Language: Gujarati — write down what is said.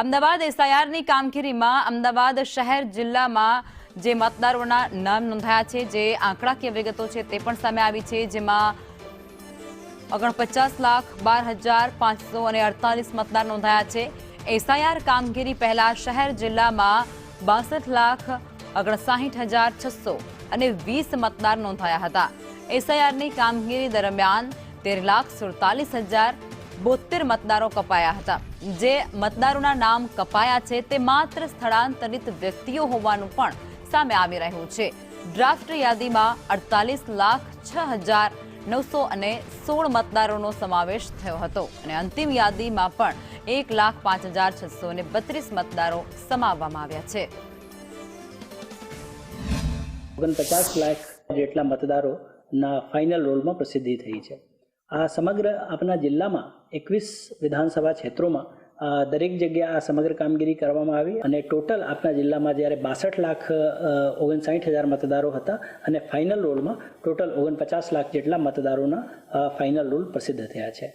અમદાવાદ એસઆઈઆરની કામગીરીમાં અમદાવાદ શહેર જિલ્લામાં જે મતદારોના નામ નોંધાયા છે, જે આંકડાકીય વિગતો છે તે પણ સામે આવી છે, જેમાં 49,12,548 મતદાર નોંધાયા છે। એસઆઈઆર કામગીરી પહેલા શહેર જિલ્લામાં 62,59,620 મતદાર નોંધાયા હતા। એસઆઈઆરની કામગીરી દરમિયાન 13,47,072 મતદારો કપાયા હતા। જે મતદારોના નામ કપાયા છે તે માત્ર સ્થળાંતરિત વ્યક્તિઓ હોવાનું પણ સામે આવી રહ્યું છે। ડ્રાફ્ટ યાદીમાં 48,06,916 મતદારોનો સમાવેશ થયો હતો અને અંતિમ યાદીમાં પણ 1,05,632 મતદારો સમાવવામાં આવ્યા છે। 49 લાખ જેટલા મતદારોના ફાઇનલ રોલમાં પ્રસિદ્ધિ થઈ છે। આ સમગ્ર આપણા જિલ્લામાં 21 વિધાનસભા ક્ષેત્રોમાં દરેક જગ્યાએ આ સમગ્ર કામગીરી કરવામાં આવી અને ટોટલ આપણા જિલ્લામાં જ્યારે 62,59,000 મતદારો હતા અને ફાઇનલ રોલમાં ટોટલ 49 લાખ જેટલા મતદારોના ફાઇનલ રોલ પ્રસિદ્ધ થયા છે।